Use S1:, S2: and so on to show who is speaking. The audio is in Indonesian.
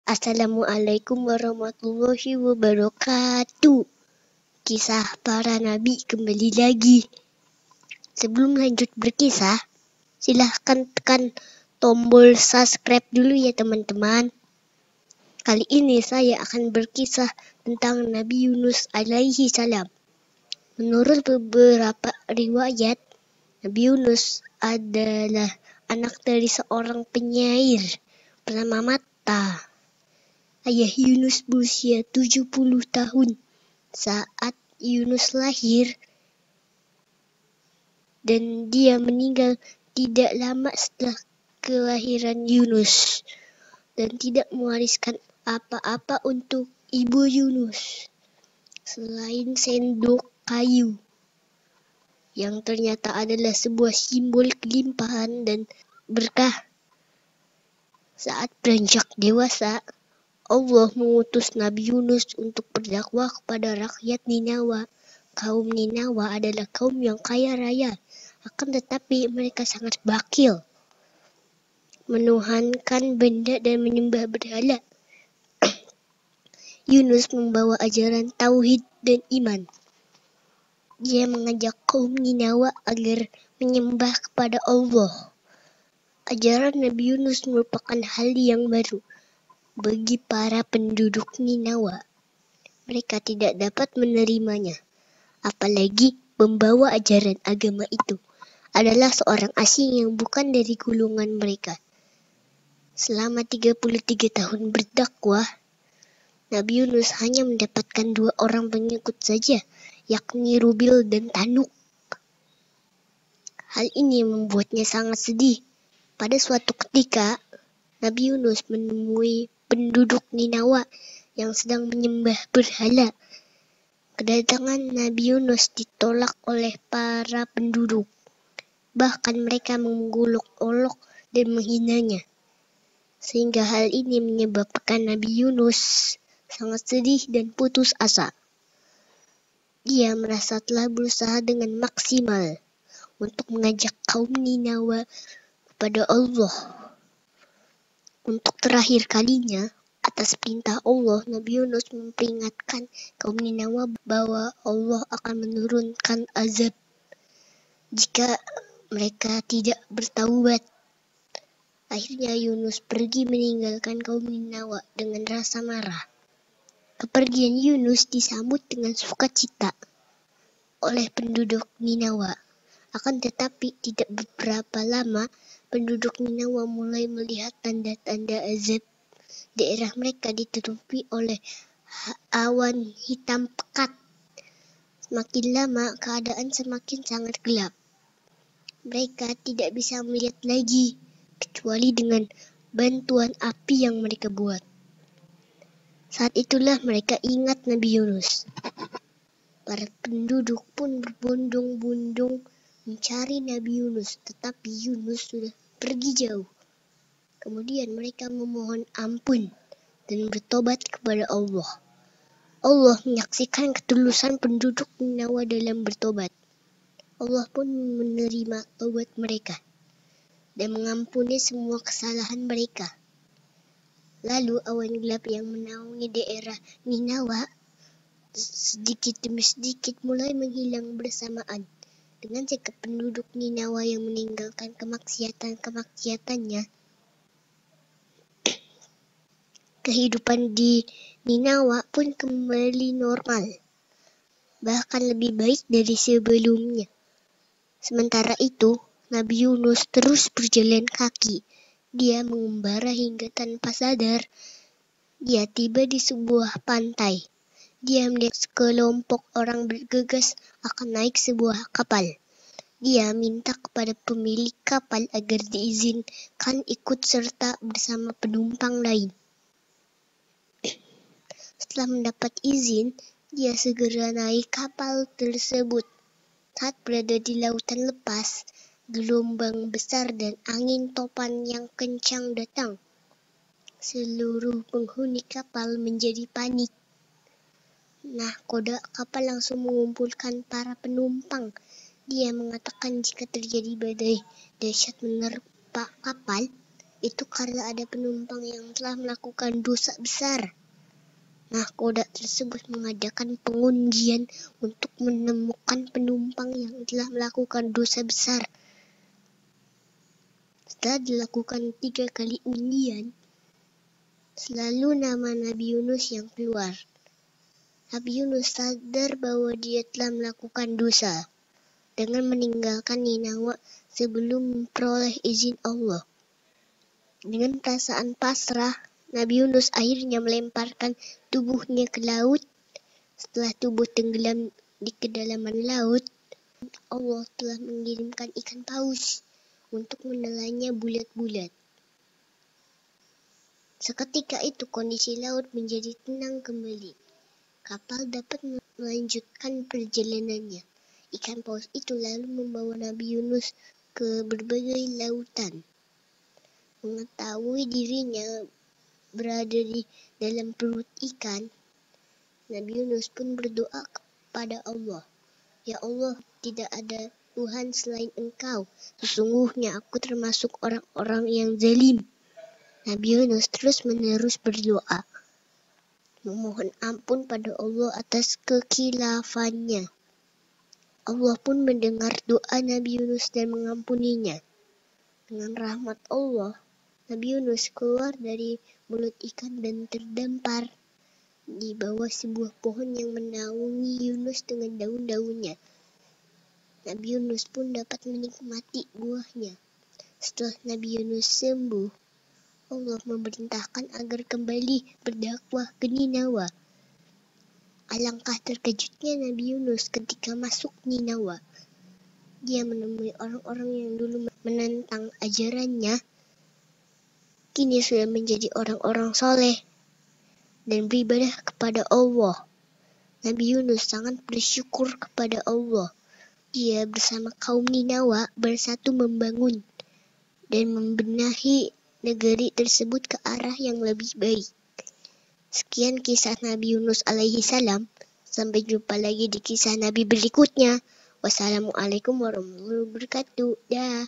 S1: Assalamualaikum warahmatullahi wabarakatuh. Kisah para nabi kembali lagi. Sebelum lanjut berkisah, silahkan tekan tombol subscribe dulu ya teman-teman. Kali ini saya akan berkisah tentang Nabi Yunus alaihi salam. Menurut beberapa riwayat, Nabi Yunus adalah anak dari seorang penyair bernama Matta. Ayah Yunus berusia 70 tahun saat Yunus lahir dan dia meninggal tidak lama setelah kelahiran Yunus dan tidak mewariskan apa-apa untuk ibu Yunus selain sendok kayu yang ternyata adalah sebuah simbol kelimpahan dan berkah. Saat beranjak dewasa, Allah mengutus Nabi Yunus untuk berdakwah kepada rakyat Ninawa. Kaum Ninawa adalah kaum yang kaya raya, akan tetapi mereka sangat bakil, menuhankan benda dan menyembah berhala. Yunus membawa ajaran tauhid dan iman. Dia mengajak kaum Ninawa agar menyembah kepada Allah. Ajaran Nabi Yunus merupakan hal yang baru bagi para penduduk Ninawa. Mereka tidak dapat menerimanya, apalagi pembawa ajaran agama itu adalah seorang asing yang bukan dari golongan mereka. Selama 33 tahun berdakwah, Nabi Yunus hanya mendapatkan 2 orang pengikut saja, yakni Rubil dan Tanuk. Hal ini membuatnya sangat sedih. Pada suatu ketika, Nabi Yunus menemui penduduk Ninawa yang sedang menyembah berhala. Kedatangan Nabi Yunus ditolak oleh para penduduk. Bahkan mereka menggolok-olok dan menghinanya. Sehingga hal ini menyebabkan Nabi Yunus sangat sedih dan putus asa. Dia merasa telah berusaha dengan maksimal untuk mengajak kaum Ninawa kepada Allah. Untuk terakhir kalinya, atas perintah Allah, Nabi Yunus memperingatkan kaum Ninawa bahwa Allah akan menurunkan azab jika mereka tidak bertaubat. Akhirnya Yunus pergi meninggalkan kaum Ninawa dengan rasa marah. Kepergian Yunus disambut dengan sukacita oleh penduduk Ninawa. Akan tetapi tidak beberapa lama penduduk Ninawa mulai melihat tanda-tanda azab. Daerah mereka ditutupi oleh awan hitam pekat. Semakin lama keadaan semakin sangat gelap. Mereka tidak bisa melihat lagi kecuali dengan bantuan api yang mereka buat. Saat itulah mereka ingat Nabi Yunus. Para penduduk pun berbondong-bondong mencari Nabi Yunus, tetapi Yunus sudah pergi jauh. Kemudian mereka memohon ampun dan bertobat kepada Allah. Allah menyaksikan ketulusan penduduk Ninawa dalam bertobat. Allah pun menerima taubat mereka dan mengampuni semua kesalahan mereka. Lalu awan gelap yang menaungi daerah Ninawa sedikit demi sedikit mulai menghilang bersamaan dengan sikap penduduk Ninawa yang meninggalkan kemaksiatannya. Kehidupan di Ninawa pun kembali normal, bahkan lebih baik dari sebelumnya. Sementara itu, Nabi Yunus terus berjalan kaki. Dia mengembara hingga tanpa sadar. Dia tiba di sebuah pantai. Dia melihat sekelompok orang bergegas akan naik sebuah kapal. Dia minta kepada pemilik kapal agar diizinkan ikut serta bersama penumpang lain. Setelah mendapat izin, dia segera naik kapal tersebut. Saat berada di lautan lepas, gelombang besar dan angin topan yang kencang datang. Seluruh penghuni kapal menjadi panik. Nahkoda kapal langsung mengumpulkan para penumpang. Dia mengatakan jika terjadi badai dahsyat menerpa kapal, Itu karena ada penumpang yang telah melakukan dosa besar. Nahkoda tersebut mengadakan pengundian untuk menemukan penumpang yang telah melakukan dosa besar. Setelah dilakukan 3 kali undian, selalu nama Nabi Yunus yang keluar. Nabi Yunus sadar bahwa dia telah melakukan dosa dengan meninggalkan Ninawa sebelum memperoleh izin Allah. Dengan perasaan pasrah, Nabi Yunus akhirnya melemparkan tubuhnya ke laut. Setelah tubuh tenggelam di kedalaman laut, Allah telah mengirimkan ikan paus untuk menelannya bulat-bulat. Seketika itu kondisi laut menjadi tenang kembali. Kapal dapat melanjutkan perjalanannya. Ikan paus itu lalu membawa Nabi Yunus ke berbagai lautan. Mengetahui dirinya berada di dalam perut ikan, Nabi Yunus pun berdoa kepada Allah. Ya Allah, tidak ada Tuhan selain Engkau. Sesungguhnya aku termasuk orang-orang yang zalim. Nabi Yunus terus-menerus berdoa, memohon ampun pada Allah atas kekilafannya. Allah pun mendengar doa Nabi Yunus dan mengampuninya. Dengan rahmat Allah, Nabi Yunus keluar dari mulut ikan dan terdampar di bawah sebuah pohon yang menaungi Yunus dengan daun-daunnya. Nabi Yunus pun dapat menikmati buahnya. Setelah Nabi Yunus sembuh, Allah memerintahkan agar kembali berdakwah ke Ninawa. Alangkah terkejutnya Nabi Yunus ketika masuk Ninawa. Dia menemui orang-orang yang dulu menentang ajarannya, kini sudah menjadi orang-orang soleh dan beribadah kepada Allah. Nabi Yunus sangat bersyukur kepada Allah. Dia bersama kaum Ninawa bersatu membangun dan membenahi negeri tersebut ke arah yang lebih baik. Sekian kisah Nabi Yunus alaihi salam. Sampai jumpa lagi di kisah Nabi berikutnya. Wassalamualaikum warahmatullahi wabarakatuh. Dah.